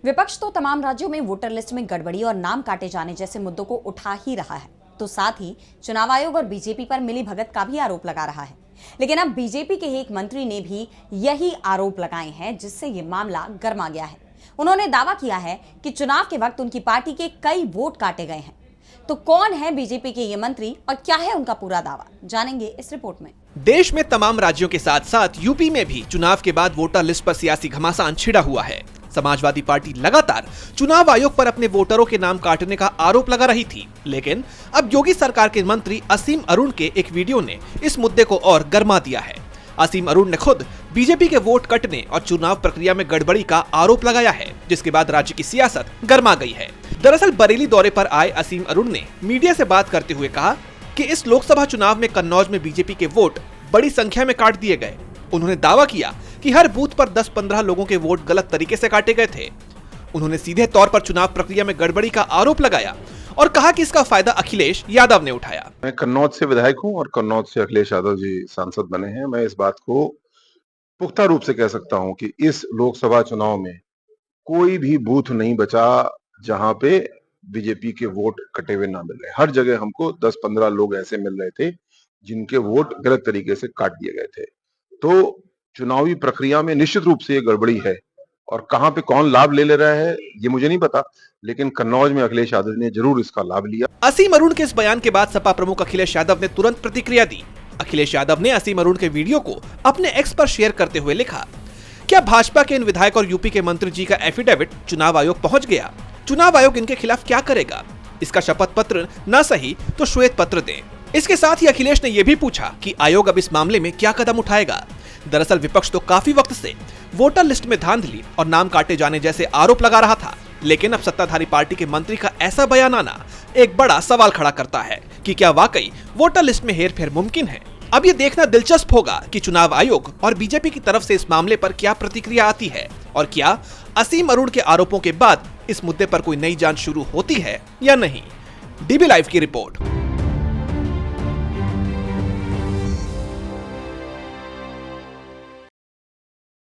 विपक्ष तो तमाम राज्यों में वोटर लिस्ट में गड़बड़ी और नाम काटे जाने जैसे मुद्दों को उठा ही रहा है, तो साथ ही चुनाव आयोग और बीजेपी पर मिलीभगत का भी आरोप लगा रहा है। लेकिन अब बीजेपी के एक मंत्री ने भी यही आरोप लगाए हैं, जिससे ये मामला गर्मा गया है। उन्होंने दावा किया है कि चुनाव के वक्त उनकी पार्टी के कई वोट काटे गए हैं। तो कौन है बीजेपी के ये मंत्री और क्या है उनका पूरा दावा, जानेंगे इस रिपोर्ट में। देश में तमाम राज्यों के साथ साथ यूपी में भी चुनाव के बाद वोटर लिस्ट पर सियासी घमासान छिड़ा हुआ है। समाजवादी पार्टी लगातार चुनाव आयोग पर अपने वोटरों के नाम काटने का आरोप लगा रही थी, लेकिन अब योगी सरकार के मंत्री असीम अरुण के एक वीडियो ने इस मुद्दे को और गर्मा दिया है। असीम अरुण ने खुद बीजेपी के वोट कटने और चुनाव प्रक्रिया में गड़बड़ी का आरोप लगाया है, जिसके बाद राज्य की सियासत गर्मा गई है। दरअसल बरेली दौरे पर आए असीम अरुण ने मीडिया से बात करते हुए कहा कि इस लोकसभा चुनाव में कन्नौज में बीजेपी के वोट बड़ी संख्या में काट दिए गए। उन्होंने दावा किया कि हर बूथ पर 10-15 लोगों के वोट गलत तरीके से काटे गए थे। उन्होंने सीधे तौर पर चुनाव प्रक्रिया में गड़बड़ी का आरोप लगाया और कहा कि इसका फायदा अखिलेश यादव ने उठाया। मैं कन्नौज से विधायक हूं और कन्नौज से अखिलेश यादव जी सांसद बने हैं। मैं इस बात को पुख्ता रूप से कह सकता हूं कि इस लोकसभा चुनाव में कोई भी बूथ नहीं बचा जहां पे बीजेपी के वोट कटे हुए ना मिल रहे। हर जगह हमको 10-15 लोग ऐसे मिल रहे थे जिनके वोट गलत तरीके से काट दिए गए थे। तो चुनावी प्रक्रिया में निश्चित रूप से ये गड़बड़ी है और कहां पे कौन लाभ ले रहा है ये मुझे नहीं पता, लेकिन कन्नौज में अखिलेश यादव ने जरूर इसका लाभ लिया। असीम अरुण के इस बयान के बाद सपा प्रमुख अखिलेश यादव ने तुरंत प्रतिक्रिया दी। अखिलेश यादव ने असीम अरुण के वीडियो को अपने एक्स पर शेयर करते हुए लिखा, क्या भाजपा के इन विधायक और यूपी के मंत्री जी का एफिडेविट चुनाव आयोग पहुंच गया? चुनाव आयोग इनके खिलाफ क्या करेगा? इसका शपथ पत्र न सही तो श्वेत पत्र दें। इसके साथ ही अखिलेश ने यह भी पूछा कि आयोग अब इस मामले में क्या कदम उठाएगा। दरअसल विपक्ष तो काफी वक्त से वोटर लिस्ट में धांधली और नाम काटे जाने जैसे आरोप लगा रहा था, लेकिन अब सत्ताधारी पार्टी के मंत्री का ऐसा बयान आना एक बड़ा सवाल खड़ा करता है कि क्या वाकई वोटर लिस्ट में हेरफेर मुमकिन है। अब ये देखना दिलचस्प होगा कि चुनाव आयोग और बीजेपी की तरफ से इस मामले पर क्या प्रतिक्रिया आती है और क्या असीम अरुण के आरोपों के बाद इस मुद्दे पर कोई नई जांच शुरू होती है या नहीं। डीबी लाइव की रिपोर्ट।